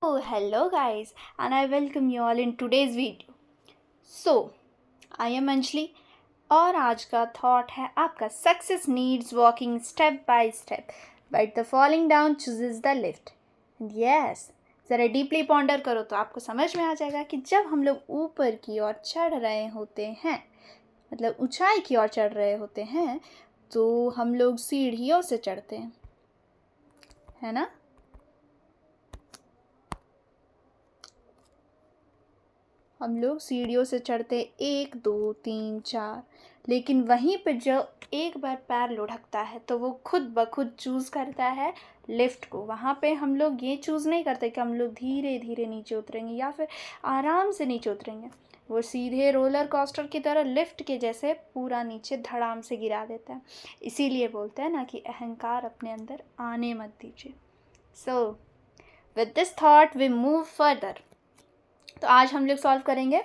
Oh, hello guys, and I welcome you all in today's video. So, I am Anjali और आज का thought है आपका success needs walking step by step but the falling down chooses the lift. Yes, ज़रा deeply ponder करो तो आपको समझ में आ जाएगा कि जब हम लोग ऊपर की ओर चढ़ रहे होते हैं, मतलब ऊंचाई की ओर चढ़ रहे होते हैं, तो हम लोग सीढ़ियों से चढ़ते हैं, है ना. हम लोग सीढ़ियों से चढ़ते 1 2 3 4, लेकिन वहीं पे जब एक बार पैर लुढ़कता है तो वो खुद ब खुद चूज़ करता है लिफ्ट को. वहाँ पे हम लोग ये चूज़ नहीं करते कि हम लोग धीरे धीरे नीचे उतरेंगे या फिर आराम से नीचे उतरेंगे. वो सीधे रोलर कोस्टर की तरह लिफ्ट के जैसे पूरा नीचे धड़ाम से गिरा देता है. इसीलिए बोलते हैं ना कि अहंकार अपने अंदर आने मत दीजिए. So with this thought we move further. तो आज हम लोग सॉल्व करेंगे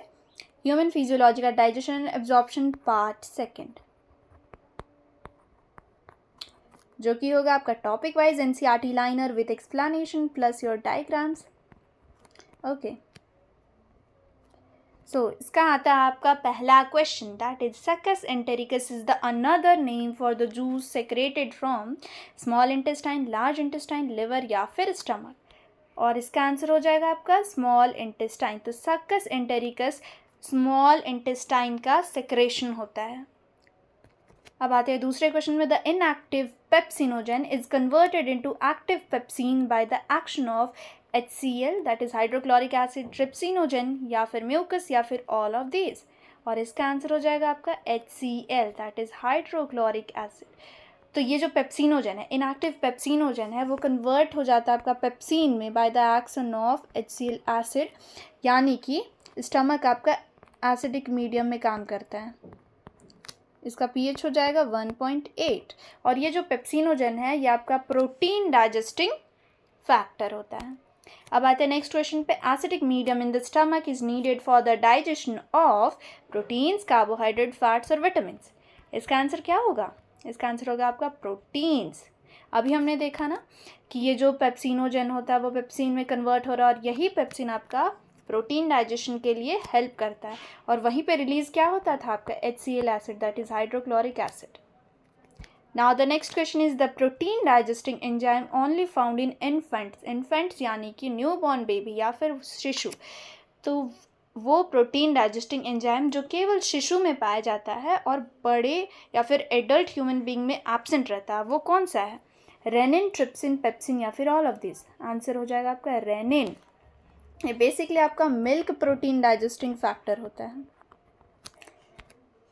ह्यूमन फिजियोलॉजी का digestion and absorption part second, जो कि होगा आपका topic wise NCERT liner with explanation plus your diagrams. Okay, so इसका आता है आपका पहला question, that is succus entericus is the another name for the juice secreted from small intestine, large intestine, liver या फिर स्टमक. और इसका answer हो जाएगा आपका स्मॉल इंटेस्टाइन. तो सक्कस एंटेरिकस स्मॉल इंटेस्टाइन का सेक्रेशन होता है. अब आते हैं दूसरे क्वेश्चन में. The inactive pepsinogen is converted into active pepsin by the action of HCl, that is hydrochloric acid, trypsinogen या फिर म्यूकस या फिर ऑल ऑफ दीज. और इसका आंसर हो जाएगा आपका HCl, that is hydrochloric acid. तो ये जो पेप्सिनोजन है, इनएक्टिव पेप्सिनोजन है, वो कन्वर्ट हो जाता है आपका पेप्सिन में by the action of HCl acid, यानी कि स्टमक आपका एसिडिक मीडियम में काम करता है. इसका pH हो जाएगा 1.8. और ये जो पेप्सिनोजन है ये आपका प्रोटीन डाइजेस्टिंग फैक्टर होता है. अब आते हैं नेक्स्ट क्वेश्चन पे. Acidic medium in the stomach is needed for the digestion of proteins, carbohydrate, fats और विटामिन. इसका आंसर क्या होगा? इसका आंसर होगा आपका प्रोटीन्स. अभी हमने देखा ना कि ये जो पेप्सिनोजन होता है वो पेप्सिन में कन्वर्ट हो रहा है और यही पेप्सिन आपका प्रोटीन डाइजेशन के लिए हेल्प करता है. और वहीं पे रिलीज क्या होता था आपका HCl acid, that is hydrochloric acid. Now the next question is the protein digesting enzyme only found in infants. Infants यानी कि न्यू बॉर्न बेबी या फिर शिशु. तो वो प्रोटीन डाइजेस्टिंग एंजाइम जो केवल शिशु में पाया जाता है और बड़े या फिर एडल्ट ह्यूमन बीइंग में एब्सेंट रहता है, वो कौन सा है? रेनिन, ट्रिप्सिन, पेप्सिन या फिर ऑल ऑफ दिस. आंसर हो जाएगा आपका रेनिन. ये बेसिकली आपका मिल्क प्रोटीन डाइजेस्टिंग फैक्टर होता है.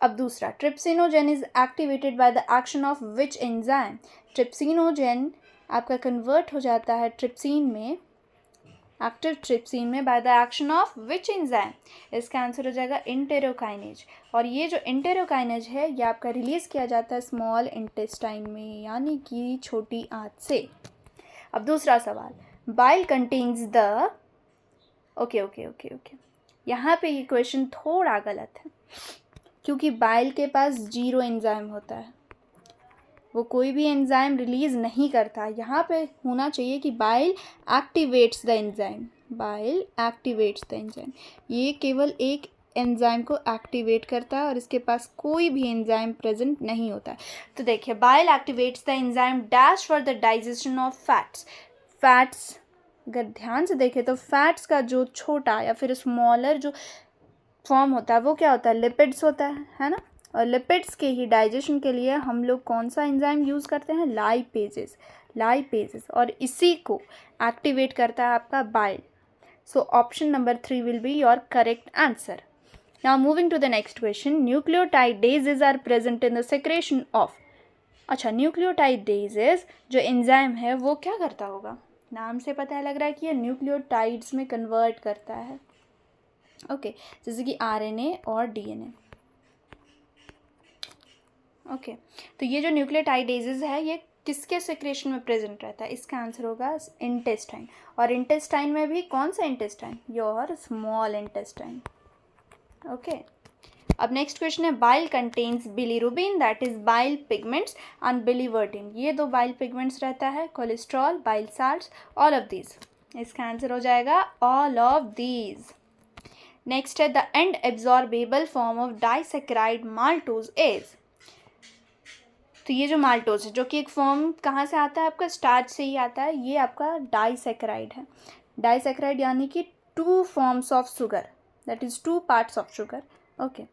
अब दूसरा, trypsinogen is activated by the action of which enzyme. Trypsinogen आपका कन्वर्ट हो जाता है ट्रिप्सिन में, एक्टिव ट्रिप्सिन में, by the action of which enzyme. इसका आंसर हो जाएगा इंटेरोकाइनेज. और ये जो इंटेरोकाइनेज है ये आपका रिलीज किया जाता है स्मॉल इंटेस्टाइन में, यानी कि छोटी आंत से. अब दूसरा सवाल, बाइल कंटेन्स द ओके, यहाँ पे ये क्वेश्चन थोड़ा गलत है क्योंकि बाइल के पास 0 एंजाइम होता है, वो कोई भी एंजाइम रिलीज नहीं करता. यहाँ पे होना चाहिए कि bile activates the enzyme. Bile activates the enzyme, ये केवल एक एंजाइम को एक्टिवेट करता है और इसके पास कोई भी एंजाइम प्रेजेंट नहीं होता है. तो देखिए, bile activates the enzyme dash for the digestion of fats. Fats अगर ध्यान से देखें तो फैट्स का जो छोटा या फिर स्मॉलर जो फॉर्म होता है वो क्या होता है? लिपिड्स होता है ना. और लिपिड्स के ही डाइजेशन के लिए हम लोग कौन सा एंजाइम यूज़ करते हैं? लाइपेजेस. और इसी को एक्टिवेट करता है आपका bile. So option number 3 will be your correct answer. Now moving to the next question. Nucleotidases are present in the secretion of. अच्छा, न्यूक्लियोटाइडेजेस जो एंजाइम है वो क्या करता होगा? नाम से पता लग रहा है कि ये न्यूक्लियोटाइड्स में कन्वर्ट करता है. ओके, जैसे कि RNA और DNA. ओके, तो ये जो न्यूक्लियोटाइडेजेस है ये किसके सेक्रेशन में प्रेजेंट रहता है? इसका आंसर होगा इंटेस्टाइन. और इंटेस्टाइन में भी कौन सा intestine? Your small intestine. Okay, अब नेक्स्ट क्वेश्चन है. Bile contains bilirubin, that is bile pigments, and biliverdin. ये 2 बाइल पिगमेंट्स रहता है. Cholesterol, bile salts, all of these. इसका आंसर हो जाएगा ऑल ऑफ दीज। नेक्स्ट है the end absorbable form of disaccharide maltose is. तो ये जो माल्टोज है जो कि एक फॉर्म कहाँ से आता है आपका, स्टार्च से ही आता है, ये आपका डाइसेक्राइड है। डाइसेक्राइड यानी कि 2 forms of sugar, that is 2 parts of sugar. Okay,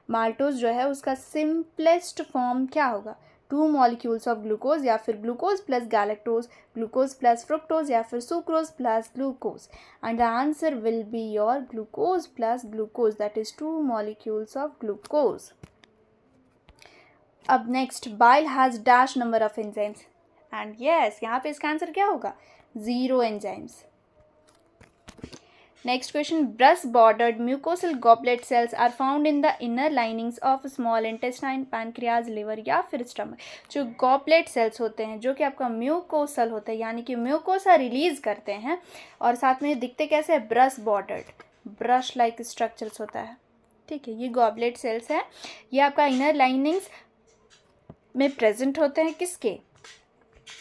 maltose जो है उसका सिंपलेस्ट फॉर्म क्या होगा, 2 मॉलिक्यूल्स ऑफ ग्लूकोज या फिर glucose plus galactose, glucose plus fructose या फिर sucrose plus glucose, and the answer will be your glucose plus glucose, that is 2 molecules of glucose. अब next, bile has dash number of enzymes, and yes यहाँ पे इसका answer क्या होगा, 0 enzymes. Next question, brush bordered mucosal goblet cells are found in the inner linings of small intestine, pancreas, liver या फिर stomach. जो goblet cells होते हैं जो कि आपका म्यूकोसल होता है, यानी कि म्यूकोसा रिलीज करते हैं और साथ में दिखते कैसे है, brush bordered, brush like structures होता है, ठीक है। ये गॉबलेट सेल्स है, ये आपका इनर लाइनिंग्स में प्रेजेंट होते हैं किसके,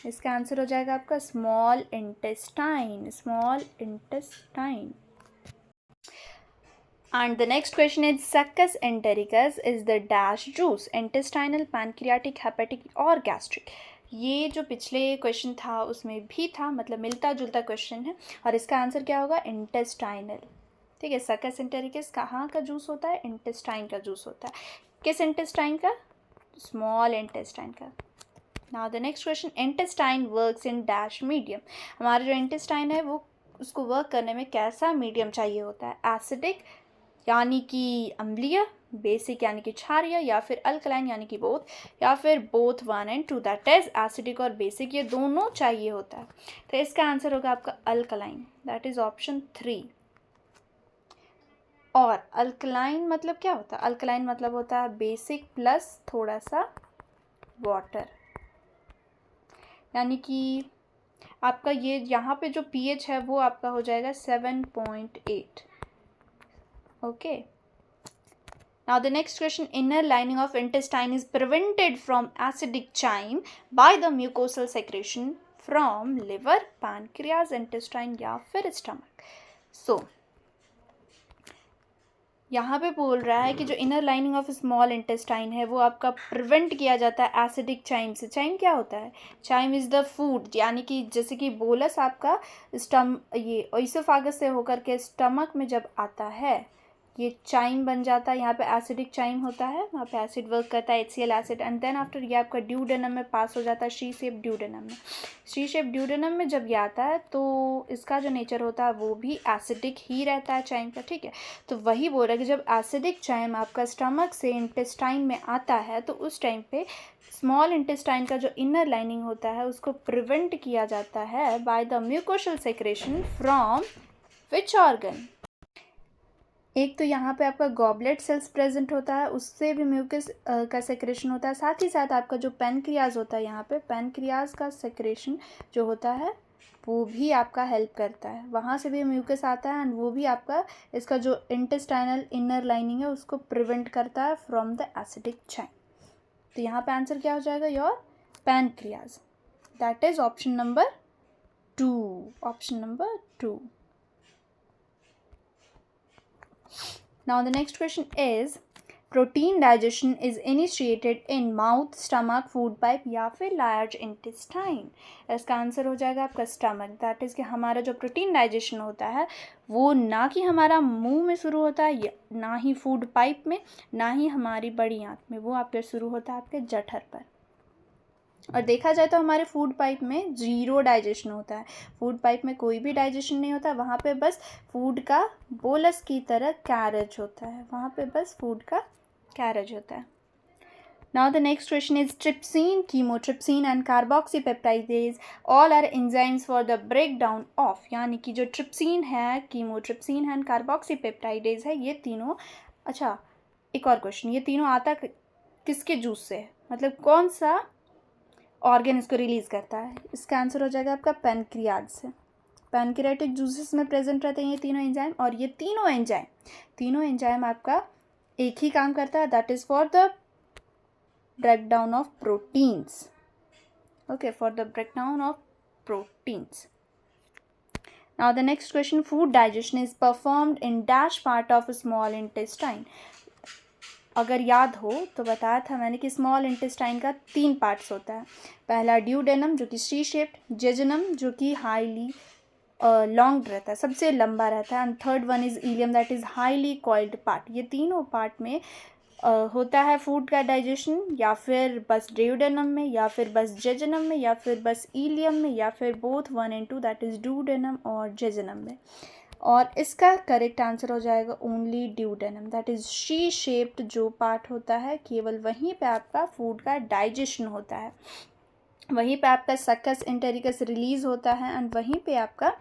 इसका आंसर हो जाएगा आपका small intestine, small intestine. And the next question is succus entericus is the dash juice, intestinal, pancreatic, hepatic और gastric। ये जो पिछले क्वेश्चन था उसमें भी था, मतलब मिलता जुलता क्वेश्चन है, और इसका आंसर क्या होगा, इंटेस्टाइनल, ठीक है। सकस एंटेरिकस कहाँ का जूस होता है, इंटेस्टाइन का जूस होता है। किस इंटेस्टाइन का, स्मॉल इंटेस्टाइन का। Now the next question, intestine works in dash medium. हमारा जो इंटेस्टाइन है वो उसको वर्क करने में कैसा मीडियम चाहिए होता है, एसिडिक यानी कि अम्लीय, बेसिक यानी कि क्षारीय, या फिर अल्कलाइन यानी कि बोथ, या फिर both 1 and 2, that is acidic और बेसिक, ये दोनों चाहिए होता है। तो इसका आंसर होगा आपका अल्कलाइन, दैट इज ऑप्शन 3। और अल्कलाइन मतलब क्या होता है, अल्कलाइन मतलब होता है बेसिक प्लस थोड़ा सा वाटर, यानी कि आपका ये यहाँ पे जो pH है वो आपका हो जाएगा 7.8। Okay. Now the next question, inner lining of intestine is prevented from acidic chyme by the mucosal secretion from liver, pancreas, intestine या फिर stomach। So यहाँ पे बोल रहा है कि जो inner lining of small intestine है वो आपका प्रिवेंट किया जाता है एसिडिक चाइम से। चाइम क्या होता है, चाइम इज़ द फूड, यानी कि जैसे कि बोलस आपका ये ओइसोफागस से होकर के स्टमक में जब आता है ये चाइम बन जाता है, यहाँ पे एसिडिक चाइम होता है, वहाँ पे एसिड वर्क करता है HCl acid, and then after ये आपका ड्यूडेनम में पास हो जाता है, सी शेप ड्यूडेनम में। सी शेप ड्यूडेनम में जब ये आता है तो इसका जो नेचर होता है वो भी एसिडिक ही रहता है चाइम का, ठीक है। तो वही बोल रहा है कि जब एसिडिक चाइम आपका स्टमक से इंटेस्टाइन में आता है तो उस टाइम पे स्मॉल इंटेस्टाइन का जो इनर लाइनिंग होता है उसको प्रिवेंट किया जाता है by the mucosal secretion from which organ. एक तो यहाँ पे आपका गॉबलेट सेल्स प्रेजेंट होता है, उससे भी म्यूकस का सेक्रेशन होता है, साथ ही साथ आपका जो पैनक्रियाज होता है, यहाँ पे पैनक्रियाज का सेक्रेशन जो होता है वो भी आपका हेल्प करता है, वहाँ से भी म्यूकस आता है एंड वो भी आपका इसका जो इंटेस्टाइनल इनर लाइनिंग है उसको प्रिवेंट करता है फ्रॉम द एसिडिक चाइम। तो यहाँ पे आंसर क्या हो जाएगा, your pancreas, that is option number 2, option number 2। Now the next question is protein digestion is initiated in mouth, stomach, food pipe या फिर large intestine। इसका आंसर हो जाएगा आपका स्टमक, दैट इज़ कि हमारा जो प्रोटीन डाइजेशन होता है वो ना कि हमारा मुंह में शुरू होता है, ना ही फूड पाइप में, ना ही हमारी बड़ी आंत में, वो आपके शुरू होता है आपके जठर पर। और देखा जाए तो हमारे फूड पाइप में 0 डाइजेशन होता है, फूड पाइप में कोई भी डाइजेशन नहीं होता, वहाँ पे बस फूड का बोलस की तरह कैरेज होता है, वहाँ पे बस फूड का कैरेज होता है। Now the next question is trypsin, chymotrypsin and carboxypeptidase all are enzymes for the break down of, यानी कि जो ट्रिप्सिन है, कीमोट्रिप्सिन एंड कार्बोक्सीपेप्टाइडेज है, ये तीनों, अच्छा एक और क्वेश्चन, ये तीनों आता किसके जूस से है, मतलब कौन सा ऑर्गन इसको रिलीज़ करता है, इसका आंसर हो जाएगा आपका पैनक्रियाज से। पैनक्रियाटिक जूसेस में प्रेजेंट रहते हैं ये तीनों एंजाइम, और ये तीनों एंजाइम आपका एक ही काम करता है, that is for the breakdown of proteins. Okay, for the breakdown of proteins. Now the next question, food digestion is performed in dash part of a small intestine. अगर याद हो तो बताया था मैंने कि स्मॉल इंटेस्टाइन का 3 पार्ट्स होता है. पहला ड्यूडेनम जो कि सी शेप्ड, जेजुनम जो कि हाईली लॉन्ग रहता है, सबसे लंबा रहता है, and third one is ilium that is highly coiled part. ये तीनों पार्ट में होता है फूड का डाइजेशन, या फिर बस ड्यूडेनम में, या फिर बस जेजुनम में, या फिर बस इलियम में, या फिर both 1 and 2 that is duodenum और जेजुनम में. और इसका करेक्ट आंसर हो जाएगा only duodenum that is she shaped जो पार्ट होता है, केवल वहीं पे आपका फूड का डाइजेशन होता है, वहीं पे आपका सक्कस एंटेरिकस रिलीज होता है, एंड वहीं पे आपका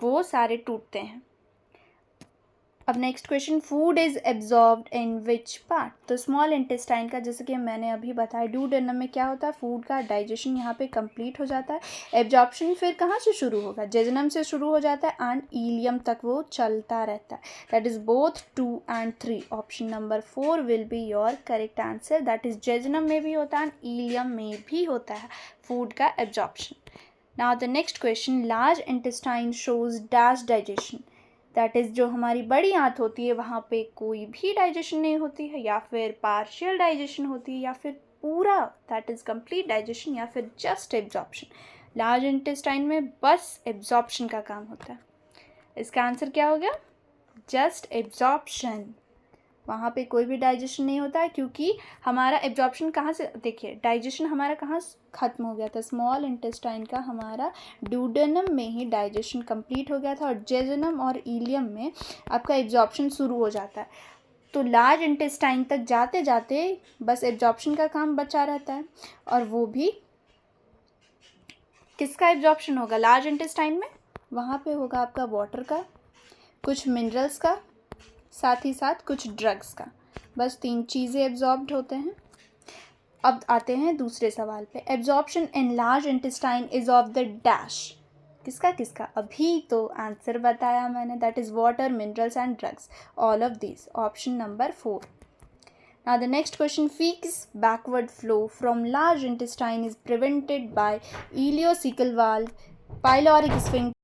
वो सारे टूटते हैं. अब next question, food is absorbed in which part. तो स्मॉल इंटेस्टाइन का, जैसे कि मैंने अभी बताया, ड्यूडेनम में क्या होता है, फूड का डाइजेशन यहाँ पे कंप्लीट हो जाता है. एब्जॉर्प्शन फिर कहाँ से शुरू होगा, जेजुनम से शुरू हो जाता है एंड इलियम तक वो चलता रहता है. That is both 2 and 3. Option number 4 will be your correct answer. That is jejunum में भी होता है एंड इलियम में भी होता है फूड का absorption. Now the next question, large intestine shows dash digestion. That is जो हमारी बड़ी आंत होती है वहाँ पे कोई भी डाइजेशन नहीं होती है, या फिर पार्शियल डाइजेशन होती है, या फिर पूरा दैट इज़ कंप्लीट डाइजेशन, या फिर जस्ट एब्जॉर्प्शन. लार्ज इंटेस्टाइन में बस एब्जॉर्प्शन का काम होता है. इसका आंसर क्या हो गया, जस्ट एब्जॉर्प्शन. वहाँ पे कोई भी डाइजेशन नहीं होता है, क्योंकि हमारा एब्जॉर्प्शन कहाँ से, देखिए डाइजेशन हमारा कहाँ ख़त्म हो गया था, स्मॉल इंटेस्टाइन का हमारा ड्यूडेनम में ही डाइजेशन कंप्लीट हो गया था, और जेजुनम और इलियम में आपका एब्जॉर्प्शन शुरू हो जाता है. तो लार्ज इंटेस्टाइन तक जाते जाते बस एब्जॉर्प्शन का काम बचा रहता है, और वो भी किसका एब्जॉर्प्शन होगा लार्ज इंटेस्टाइन में, वहाँ पे होगा आपका वाटर का, कुछ मिनरल्स का, साथ ही साथ कुछ ड्रग्स का. बस 3 चीज़ें एब्जॉर्ब्ड होते हैं. अब आते हैं दूसरे सवाल पे. Absorption in large intestine is of the dash. किसका किसका, अभी तो आंसर बताया मैंने, that is water, minerals and drugs, all of this. Option number 4. Now the next question, feces backward flow from large intestine is prevented by ileocecal valve, pyloric sphincter.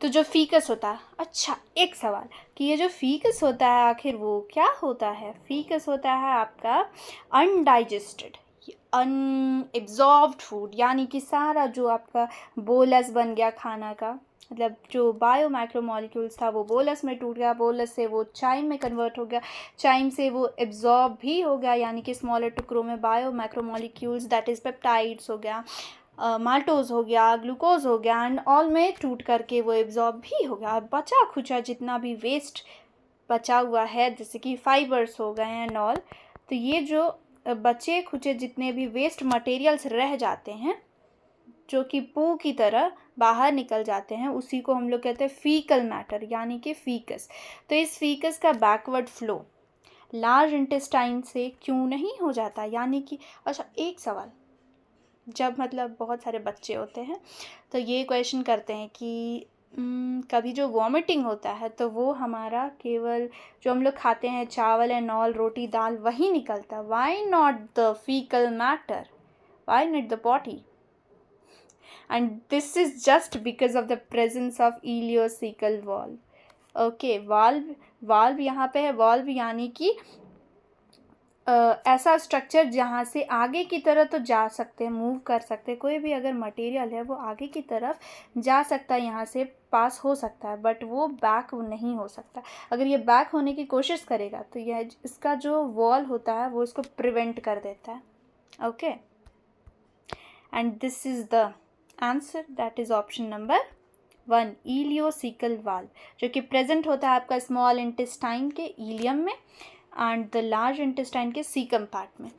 तो जो faeces होता है, अच्छा एक सवाल कि ये जो फीकस होता है आखिर वो क्या होता है. फीकस होता है आपका अनडाइजेस्टेड, अनएब्जॉर्ब्ड फूड, यानी कि सारा जो आपका बोलस बन गया खाना का, मतलब जो बायो माइक्रोमोलिक्यूल्स था वो बोलस में टूट गया, बोलस से वो चाइम में कन्वर्ट हो गया, चाइम से वो एब्जॉर्ब भी हो गया, यानी कि स्मॉलर टुकड़ों में bio micromolecules that is peptides हो गया, माल्टोज हो गया, ग्लूकोज हो गया, एंड ऑल में टूट करके वो एब्जॉर्ब भी हो गया. और बचा खुचा जितना भी वेस्ट बचा हुआ है, जैसे कि फाइबर्स हो गए एंड ऑल, तो ये जो बचे खुचे जितने भी वेस्ट मटेरियल्स रह जाते हैं जो कि पू की तरह बाहर निकल जाते हैं, उसी को हम लोग कहते हैं फीकल मैटर, यानी कि फीकस. तो इस फीकस का बैकवर्ड फ्लो लार्ज इंटेस्टाइन से क्यों नहीं हो जाता, यानी कि अच्छा एक सवाल, जब मतलब बहुत सारे बच्चे होते हैं तो ये क्वेश्चन करते हैं कि कभी जो वॉमिटिंग होता है तो वो हमारा केवल जो हम लोग खाते हैं चावल एंड ऑल, रोटी दाल, वही निकलता है. Why not the fecal matter, why not the potty, and this is just because of the presence of ileocecal valve. Okay, valve यहाँ पे है, वाल्व यानी कि ऐसा स्ट्रक्चर जहाँ से आगे की तरफ तो जा सकते हैं, मूव कर सकते हैं, कोई भी अगर मटेरियल है वो आगे की तरफ जा सकता है, यहाँ से पास हो सकता है, बट वो बैक नहीं हो सकता. अगर ये बैक होने की कोशिश करेगा तो यह इसका जो वॉल होता है वो इसको प्रिवेंट कर देता है. Okay, and this is the answer, that is option number 1, ileocaecal valve, जो कि प्रेजेंट होता है आपका स्मॉल इंटेस्टाइन के इलियम में and the large intestine के cecum part में.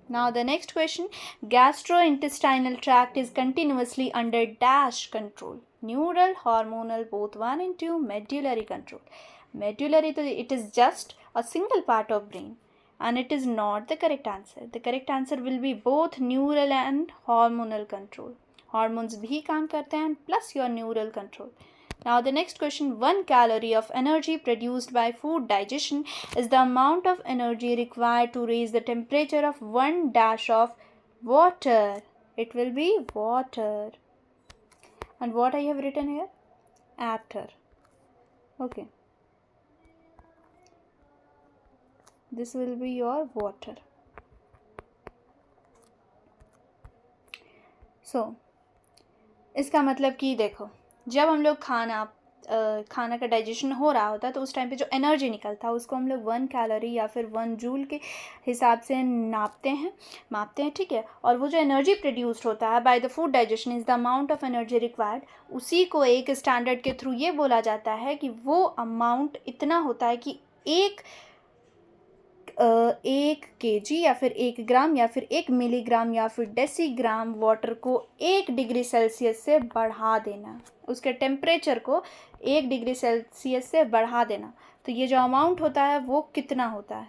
Now the next question, gastrointestinal tract is continuously under dash control, neural, hormonal, both 1 and 2, medullary control. Medullary, तो it is just a single part of brain and it is not the correct answer. The correct answer will be both neural and hormonal control. Hormones भी काम करते हैं plus your neural control. Now the next question, 1 calorie of energy produced by food digestion is the amount of energy required to raise the temperature of 1 dash of water. It will be water. And what I have written here? ether. Okay, this will be your water. So इसका मतलब कि देखो, जब हम लोग खाना का digestion हो रहा होता है तो उस टाइम पे जो एनर्जी निकलता है उसको हम लोग 1 कैलोरी या फिर 1 जूल के हिसाब से मापते हैं, ठीक है। और वो जो एनर्जी प्रोड्यूस्ड होता है by the food digestion is the amount of energy required, उसी को एक स्टैंडर्ड के थ्रू ये बोला जाता है कि वो अमाउंट इतना होता है कि 1 kg या फिर 1 ग्राम या फिर 1 मिलीग्राम या फिर डेसीग्राम वाटर को 1 डिग्री सेल्सियस से बढ़ा देना, उसके टेम्परेचर को 1 डिग्री सेल्सियस से बढ़ा देना। तो ये जो अमाउंट होता है वो कितना होता है,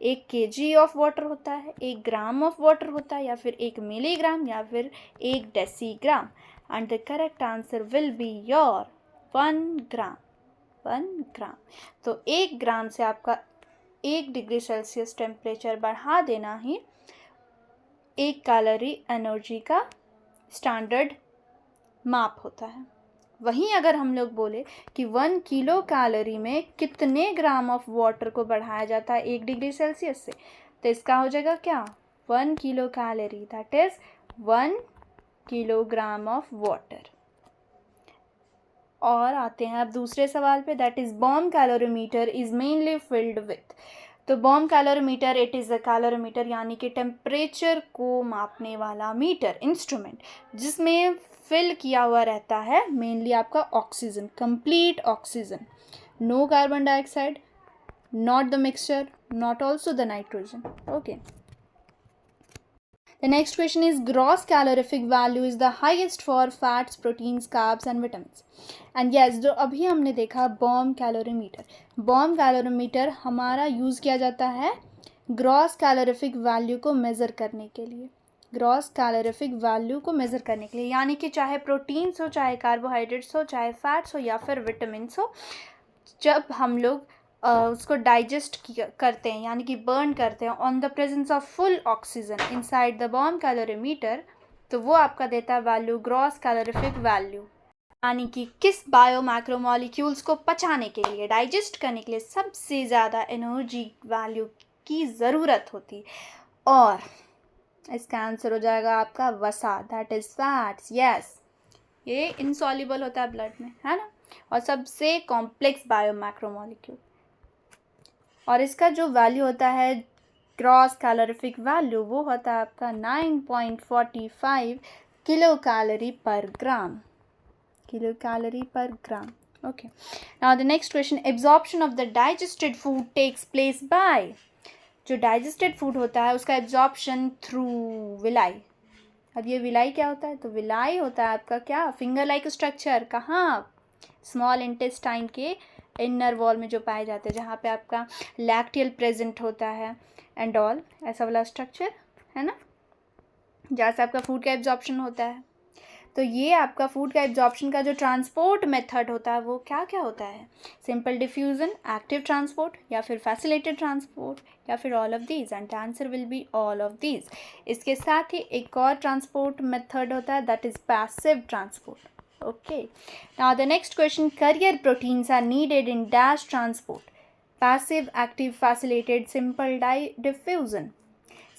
1 kg ऑफ वाटर होता है, 1 ग्राम ऑफ वाटर होता है, या फिर 1 मिलीग्राम या फिर 1 decigram. And the correct answer will be your 1 ग्राम। 1 ग्राम। तो 1 ग्राम से आपका 1 डिग्री सेल्सियस टेम्परेचर बढ़ा देना ही 1 कैलोरी एनर्जी का स्टैंडर्ड माप होता है। वहीं अगर हम लोग बोले कि 1 किलो कैलोरी में कितने ग्राम ऑफ वाटर को बढ़ाया जाता है 1 डिग्री सेल्सियस से, तो इसका हो जाएगा क्या, 1 kilo calorie, that is 1 kilogram of water. और आते हैं अब दूसरे सवाल पे, that is bomb calorimeter is mainly filled with. तो bomb calorimeter, it is a calorimeter यानी कि टेम्परेचर को मापने वाला मीटर इंस्ट्रूमेंट, जिसमें फिल किया हुआ रहता है मेनली आपका oxygen, complete oxygen, no carbon dioxide, not the mixture, not also the nitrogen. Okay, the next question is gross calorific value is the highest for fats, proteins, carbs and vitamins. And yes, जो अभी हमने देखा bomb calorimeter हमारा use किया जाता है gross calorific value को measure करने के लिए, यानी कि चाहे प्रोटीन्स हो, चाहे कार्बोहाइड्रेट्स हो, चाहे फैट्स हो या फिर विटामिन्स हो, जब हम लोग उसको डाइजेस्ट करते हैं यानी कि बर्न करते हैं on the presence of full oxygen inside the bomb calorimeter, तो वो आपका देता है वैल्यू ग्रॉस कैलोरिफिक वैल्यू, यानी कि किस बायो मैक्रोमोलिक्यूल्स को पचाने के लिए, डाइजेस्ट करने के लिए सबसे ज़्यादा एनर्जी वैल्यू की ज़रूरत होती। और इसका आंसर हो जाएगा आपका वसा, दैट इज़ फैट्स। यस, ये इनसॉल्युबल होता है ब्लड में, है ना, और सबसे कॉम्प्लेक्स बायो मैक्रोमोलिक्यूल। और इसका जो वैल्यू होता है ग्रॉस कैलोरिफिक वैल्यू, वो होता है आपका 9.45 किलो कैलोरी पर ग्राम। Okay, now the next question, absorption of the digested food takes place by, जो डाइजेस्टेड फूड होता है उसका एब्जॉर्प्शन थ्रू विलाई। अब ये विलाई क्या होता है, तो विलाई होता है आपका क्या, फिंगर लाइक स्ट्रक्चर, कहाँ, स्मॉल इंटेस्टाइन के इनर वॉल में जो पाए जाते हैं, जहाँ पे आपका लैक्टियल प्रेजेंट होता है एंड ऑल, ऐसा वाला स्ट्रक्चर है ना, जहाँ से आपका फूड का एब्जॉर्प्शन होता है। तो ये आपका फूड का एब्जॉर्प्शन का जो ट्रांसपोर्ट मेथड होता है वो क्या क्या होता है, सिंपल डिफ्यूज़न, एक्टिव ट्रांसपोर्ट या फिर फैसिलिटेड ट्रांसपोर्ट या फिर all of these, and answer will be all of these. इसके साथ ही एक और ट्रांसपोर्ट मेथड होता है, that is passive transport. Okay, now the next question, carrier proteins are needed in dash transport, passive, active, facilitated, simple, diffusion।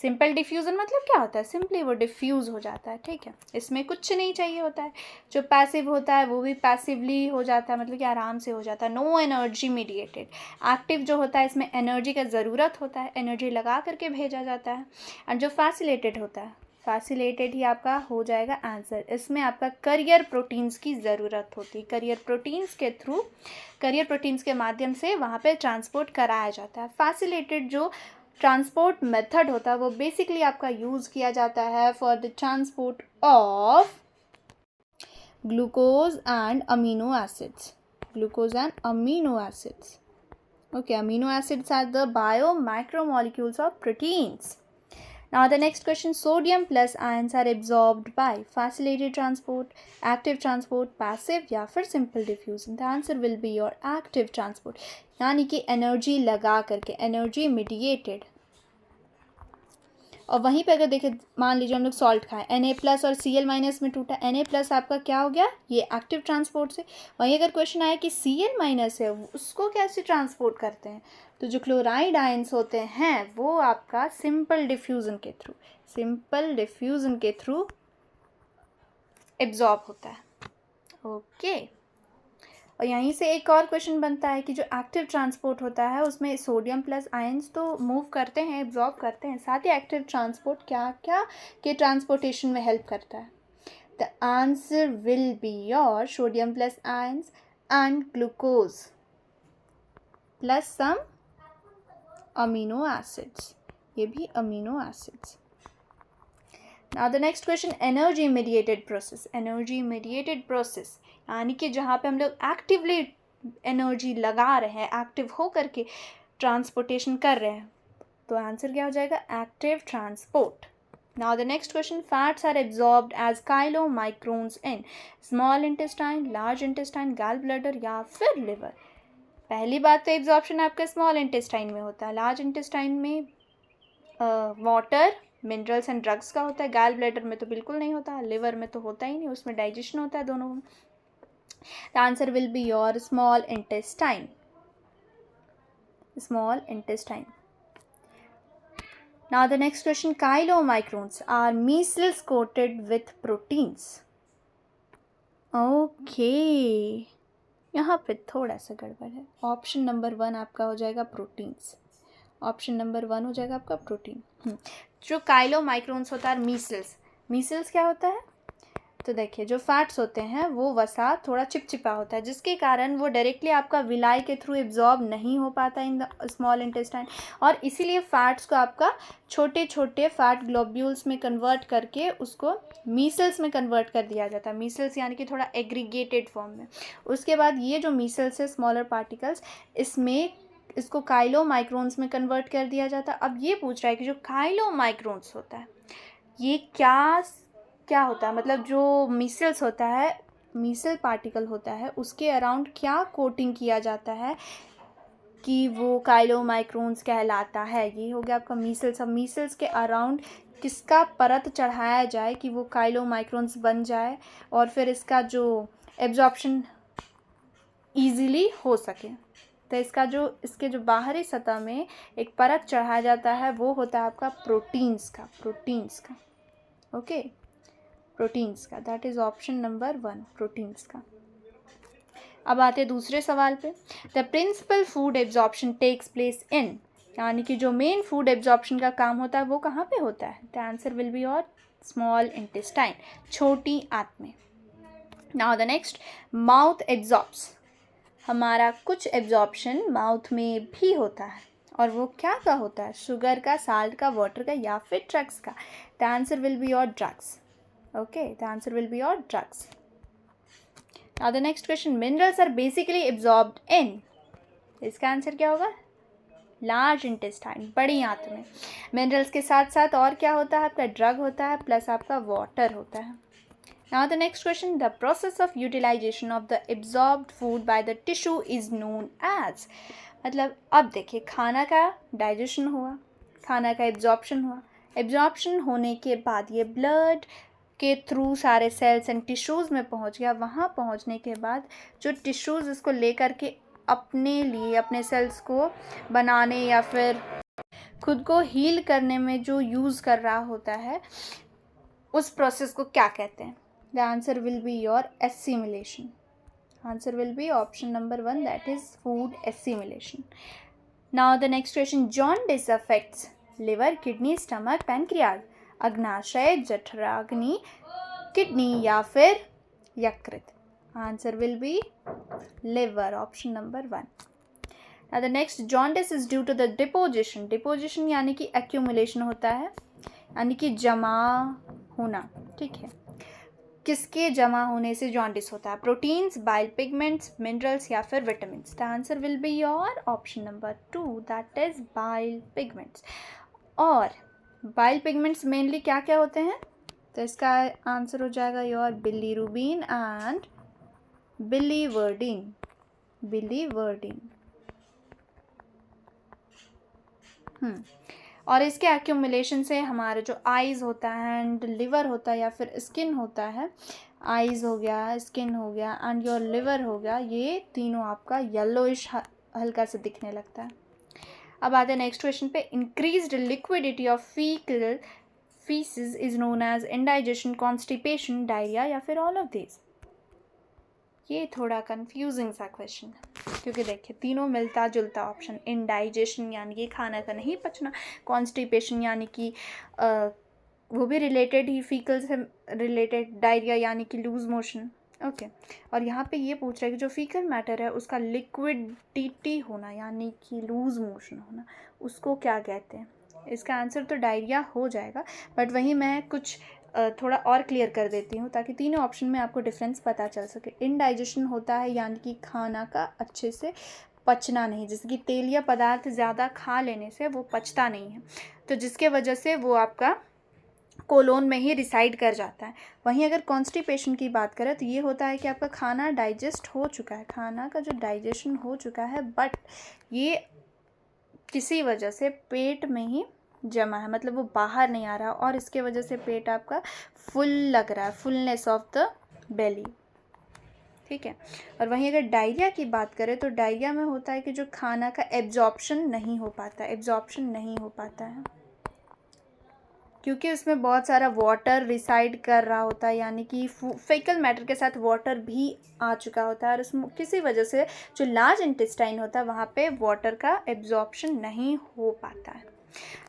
Simple diffusion मतलब क्या होता है, सिंपली वो डिफ्यूज़ हो जाता है, ठीक है, इसमें कुछ नहीं चाहिए होता है। जो पैसिव होता है वो भी पैसिवली हो जाता है, मतलब कि आराम से हो जाता है, नो एनर्जी मीडिएटेड। एक्टिव जो होता है इसमें एनर्जी का ज़रूरत होता है, एनर्जी लगा करके भेजा जाता है। और जो फैसिलेटेड होता है, फैसिलेटेड ही आपका हो जाएगा आंसर, इसमें आपका करियर प्रोटीन्स की ज़रूरत होती है, करियर प्रोटीन्स के माध्यम से वहाँ पे ट्रांसपोर्ट कराया जाता है। फैसिलेटेड जो ट्रांसपोर्ट मेथड होता है वो बेसिकली आपका यूज़ किया जाता है for the transport of glucose and amino acids. Okay, amino acids are the biomacromolecules of proteins. Now the next question, sodium plus ions are absorbed by facilitated transport, active transport, passive या फिर simple diffusion। The answer will be your active transport, यानी कि energy लगा करके, energy mediated. और वहीं पे अगर देखें, मान लीजिए हम लोग सॉल्ट खाएं, Na+ और Cl- में टूटा, Na+ आपका क्या हो गया, ये एक्टिव ट्रांसपोर्ट से। वहीं अगर क्वेश्चन आया कि Cl- है, उसको कैसे ट्रांसपोर्ट करते हैं, तो जो क्लोराइड आयंस होते हैं वो आपका सिंपल डिफ्यूज़न के थ्रू एब्जॉर्ब होता है। ओके। और यहीं से एक और क्वेश्चन बनता है कि जो एक्टिव ट्रांसपोर्ट होता है उसमें सोडियम प्लस आयंस तो मूव करते हैं, एब्जॉर्ब करते हैं, साथ ही एक्टिव ट्रांसपोर्ट क्या क्या के ट्रांसपोर्टेशन में हेल्प करता है। The answer will be your sodium plus ions and glucose plus some amino acids, ये भी amino acids. Now the next question, energy mediated process यानी कि जहाँ पे हम लोग एक्टिवली एनर्जी लगा रहे हैं, एक्टिव हो करके ट्रांसपोर्टेशन कर रहे हैं, तो आंसर क्या हो जाएगा, active transport. Now the next question, fats are absorbed as chylomicrons in small intestine, large intestine, gall bladder या फिर लिवर। पहली बात तो एब्जॉर्प्शन आपका स्मॉल इंटेस्टाइन में होता है, लार्ज इंटेस्टाइन में वाटर, मिनरल्स एंड ड्रग्स का होता है, गॉल ब्लैडर में तो बिल्कुल नहीं होता, लिवर में तो होता ही नहीं, उसमें डाइजेशन होता है दोनों में। The answer will be your small intestine. Now the next question, chylomicrons are measles coated with proteins. Okay, यहाँ पे थोड़ा सा गड़बड़ है। ऑप्शन नंबर 1 आपका हो जाएगा प्रोटीन्स। जो काइलोमाइक्रोन्स होता है मीसल्स क्या होता है, तो देखिए जो फैट्स होते हैं वो वसा थोड़ा चिपचिपा होता है, जिसके कारण वो डायरेक्टली आपका विलाई के थ्रू एब्जॉर्ब नहीं हो पाता इन द स्मॉल इंटेस्टाइन, और इसीलिए फैट्स को आपका छोटे छोटे फैट ग्लोब्यूल्स में कन्वर्ट करके उसको मीसल्स में कन्वर्ट कर दिया जाता है। मीसल्स यानी कि थोड़ा एग्रीगेटेड फॉर्म में। उसके बाद ये जो मीसल्स है, स्मॉलर पार्टिकल्स, इसको काइलोमाइक्रोन्स में कन्वर्ट कर दिया जाता है। अब ये पूछ रहा है कि जो काइलोमाइक्रोन्स होता है ये क्या होता है, मतलब जो मीसल्स होता है, मीसल पार्टिकल होता है, उसके अराउंड क्या कोटिंग किया जाता है कि वो काइलोमाइक्रोन्स कहलाता है। ये हो गया आपका मीसल्स। अब मीसल्स के अराउंड किसका परत चढ़ाया जाए कि वो काइलोमाइक्रोन्स बन जाए और फिर इसका जो एब्जॉर्प्शन ईजीली हो सके, तो इसके जो बाहरी सतह में एक परत चढ़ाया जाता है वो होता है आपका प्रोटीन्स का। ओके, प्रोटीन्स का, that is option number 1, proteins का। अब आते हैं दूसरे सवाल पे। The principal food absorption takes place in, यानी कि जो मेन फूड एब्जॉर्प्शन का काम होता है वो कहाँ पे होता है, the answer will be your small intestine, छोटी आंत में। Now the next, mouth absorbs, हमारा कुछ एब्जॉर्प्शन माउथ में भी होता है, और वो क्या का होता है, शुगर का, साल्ट का, वाटर का या फिर ड्रग्स का। The answer will be your drugs. Okay, the answer will be your drugs. Now the next question, minerals are basically absorbed in, इसका आंसर क्या होगा, लार्ज इंटेस्टाइन, बड़ी आंत में। मिनरल्स के साथ साथ और क्या होता है आपका, ड्रग होता है प्लस आपका वाटर होता है। Now the next question, the process of utilization of the absorbed food by the tissue is known as, मतलब अब देखिए खाना का डाइजेशन हुआ, खाना का एब्जॉर्प्शन हुआ, एब्जॉर्प्शन होने के बाद ये ब्लड के थ्रू सारे सेल्स एंड टिश्यूज़ में पहुंच गया। वहाँ पहुंचने के बाद जो टिश्यूज़ इसको लेकर के अपने लिए, अपने सेल्स को बनाने या फिर खुद को हील करने में जो यूज़ कर रहा होता है, उस प्रोसेस को क्या कहते हैं। The answer will be your assimilation. Answer will be option number 1, that is food assimilation. Now the next question, jaundice affects liver, kidney, stomach, pancreas, अग्नाशय, जठराग्नि, किडनी या फिर यकृत। Answer will be liver, option number 1। Now the next, jaundice is due to the deposition. Deposition यानी कि accumulation होता है, यानी कि जमा होना, ठीक है। किसके जमा होने से जॉन्डिस होता है, प्रोटीन्स, बाइल पिगमेंट्स, मिनरल्स या फिर vitamins. The answer will be your option number 2, that is bile pigments. और बाइल पिगमेंट्स मेनली क्या क्या होते हैं, तो इसका आंसर हो जाएगा योर बिलीरुबिन एंड बिलीवर्डिन। और इसके एक्यूमुलेशन से हमारे जो आइज़ होता है एंड लिवर होता है या फिर स्किन होता है, आइज़ हो गया, स्किन हो गया एंड योर लिवर हो गया, ये तीनों आपका येलोइश हल्का से दिखने लगता है। अब आते हैं नेक्स्ट क्वेश्चन पे। Increased liquidity of fecal faeces is known as indigestion, constipation, diarrhoea या फिर ऑल ऑफ दिस। ये थोड़ा कंफ्यूजिंग सा क्वेश्चन है क्योंकि देखिए तीनों मिलता जुलता ऑप्शन। इंडाइजेशन यानी कि खाना का नहीं पचना, कॉन्स्टिपेशन यानी कि वो भी रिलेटेड ही, फीकल से रिलेटेड, डायरिया यानी कि लूज मोशन। ओके और यहाँ पे ये पूछ रहा है कि जो फीकल मैटर है उसका लिक्विडिटी होना यानी कि लूज मोशन होना, उसको क्या कहते हैं। इसका आंसर तो डायरिया हो जाएगा, बट वहीं मैं कुछ थोड़ा और क्लियर कर देती हूँ ताकि तीनों ऑप्शन में आपको डिफरेंस पता चल सके। इनडाइजेशन होता है यानी कि खाना का अच्छे से पचना नहीं, जैसे कि तेलिया पदार्थ ज़्यादा खा लेने से वो पचता नहीं है, तो जिसके वजह से वो आपका कोलोन में ही रिसाइड कर जाता है। वहीं अगर कॉन्स्टिपेशन की बात करें तो ये होता है कि आपका खाना डाइजेस्ट हो चुका है, खाना का जो डाइजेशन हो चुका है, बट ये किसी वजह से पेट में ही जमा है, मतलब वो बाहर नहीं आ रहा और इसके वजह से पेट आपका फुल लग रहा है, फुलनेस ऑफ द बेली। ठीक है। और वहीं अगर डायरिया की बात करें तो डायरिया में होता है कि जो खाना का एब्जॉर्प्शन नहीं हो पाता है क्योंकि उसमें बहुत सारा वाटर रिसाइड कर रहा होता है, यानी कि फीकल मैटर के साथ वाटर भी आ चुका होता है और उसमें किसी वजह से जो लार्ज इंटेस्टाइन होता है वहाँ पे वाटर का एब्जॉर्प्शन नहीं हो पाता है।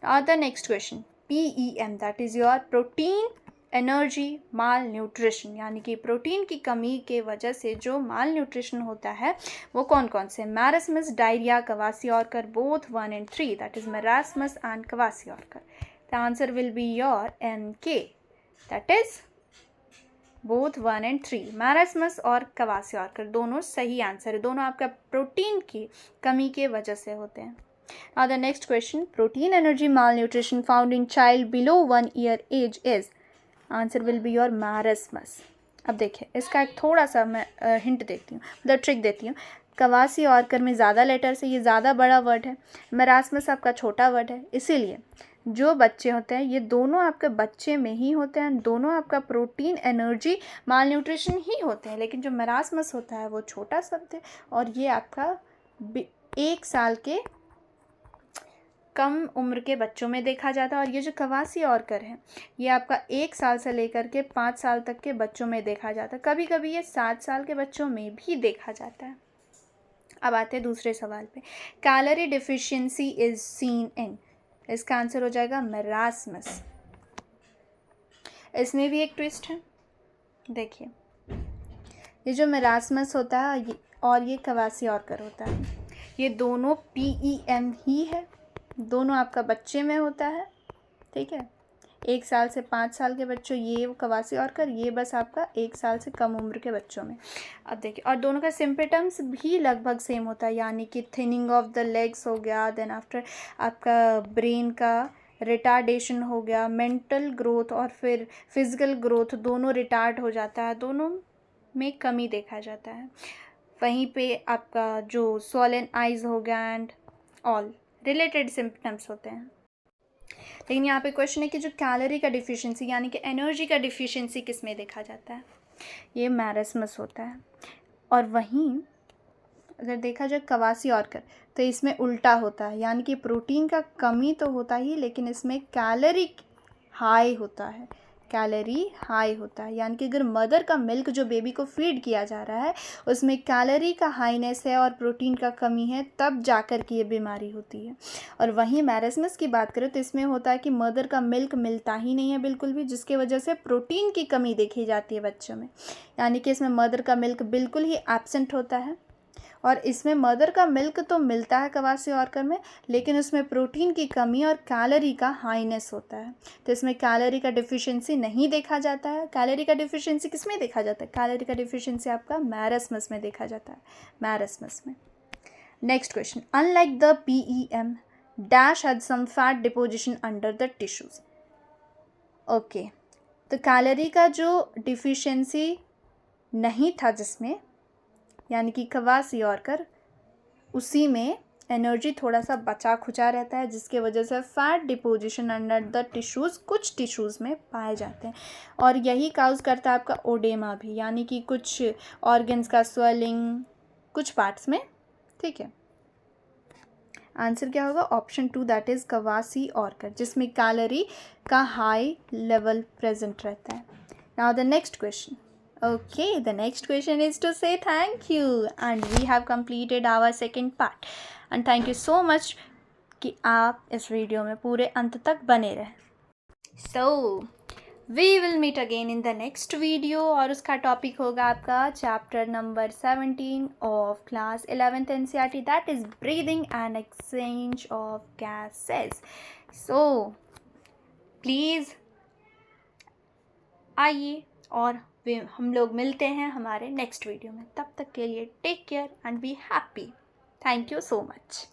Now the next question, PEM, that is your protein energy mall nutrition, यानी कि प्रोटीन की कमी के वजह से जो माल न्यूट्रिशन होता है वो कौन कौन से। Marasmus, diarrhoea, kwashiorkor, both 1 and 3, that is marasmus and kwashiorkor. The answer will be your NK, that is both 1 and 3, marasmus और क्वासियोरकर दोनों सही आंसर है, दोनों आपका प्रोटीन की कमी के वजह से होते हैं। Now the next question, protein energy malnutrition found in child below 1 year age is, answer will be your marasmus. अब देखिए इसका एक थोड़ा सा मैं हिंट देती हूँ, मतलब ट्रिक देती हूँ। क्वासियोरकर में ज़्यादा लेटर्स है, ये ज़्यादा बड़ा वर्ड है, मैरास्मस आपका छोटा वर्ड है, इसीलिए जो बच्चे होते हैं ये दोनों आपके बच्चे में ही होते हैं, दोनों आपका प्रोटीन एनर्जी माल न्यूट्रिशन ही होते हैं, लेकिन जो मैरास्मस होता है वो छोटा शब्द है और ये आपका 1 साल के कम उम्र के बच्चों में देखा जाता है। और ये जो क्वासियोरकर है ये आपका 1 साल से लेकर के 5 साल तक के बच्चों में देखा जाता है, कभी कभी ये 7 साल के बच्चों में भी देखा जाता है। अब आते हैं दूसरे सवाल पे। Calorie deficiency is seen in, इसका आंसर हो जाएगा मैरास्मस। इसमें भी एक ट्विस्ट है, देखिए ये जो मैरास्मस होता है और ये क्वासियोरकर होता है, ये दोनों PEM ही है, दोनों आपका बच्चे में होता है। ठीक है, 1 साल से 5 साल के बच्चों ये क्वासियोरकर, ये बस आपका 1 साल से कम उम्र के बच्चों में। अब देखिए और दोनों का सिम्पटम्स भी लगभग सेम होता है, यानी कि थिनिंग ऑफ द लेग्स हो गया, देन आफ्टर आपका ब्रेन का रिटार्डेशन हो गया, मेंटल ग्रोथ और फिर फिजिकल ग्रोथ दोनों रिटार्ड हो जाता है, दोनों में कमी देखा जाता है। वहीं पे आपका जो स्वॉलन आइज हो गया एंड ऑल रिलेटेड सिम्पटम्स होते हैं। लेकिन यहाँ पे क्वेश्चन है कि जो कैलोरी का डिफिशिएंसी यानी कि एनर्जी का डिफिशिएंसी किस में देखा जाता है, ये मैरास्मस होता है। और वहीं अगर देखा जाए क्वासियोरकर तो इसमें उल्टा होता है, यानी कि प्रोटीन का कमी तो होता ही लेकिन इसमें कैलोरी हाई होता है, कैलोरी हाई होता है, यानी कि अगर मदर का मिल्क जो बेबी को फीड किया जा रहा है उसमें कैलोरी का हाईनेस है और प्रोटीन का कमी है, तब जाकर के ये बीमारी होती है। और वहीं मैरास्मस की बात करें तो इसमें होता है कि मदर का मिल्क मिलता ही नहीं है बिल्कुल भी, जिसके वजह से प्रोटीन की कमी देखी जाती है बच्चों में, यानी कि इसमें मदर का मिल्क बिल्कुल ही एब्सेंट होता है। और इसमें मदर का मिल्क तो मिलता है क्वासियोरकर में, लेकिन उसमें प्रोटीन की कमी और कैलोरी का हाईनेस होता है, तो इसमें कैलोरी का डिफिशिएंसी नहीं देखा जाता है। कैलोरी का डिफिशिएंसी किस में देखा जाता है, कैलोरी का डिफिशिएंसी आपका मैरास्मस में देखा जाता है, मैरास्मस में। Next question, unlike the PEM dash had some fat deposition under the tissues. Okay, तो कैलोरी का जो डिफिशिएंसी नहीं था जिसमें, यानी कि क्वासियोरकर, उसी में एनर्जी थोड़ा सा बचा खुचा रहता है, जिसके वजह से fat deposition under the tissues कुछ टिश्यूज़ में पाए जाते हैं, और यही काउज करता है आपका ओडेमा भी, यानी कि कुछ ऑर्गन्स का स्वेलिंग कुछ पार्ट्स में। ठीक है, आंसर क्या होगा? ऑप्शन 2, दैट इज़ कवासी ऑर्कर, जिसमें कैलोरी का हाई लेवल प्रेजेंट रहता है। Now the next question. Okay, the next question is to say thank you, and we have completed our second part, and thank you so much कि आप इस video में पूरे अंत तक बने रहे। So we will meet again in the next video, और उसका टॉपिक होगा आपका chapter number 17 of class 11th NCERT, that is breathing and exchange of gases. So please आइए, और हम लोग मिलते हैं हमारे नेक्स्ट वीडियो में। तब तक के लिए take care and be happy. Thank you so much.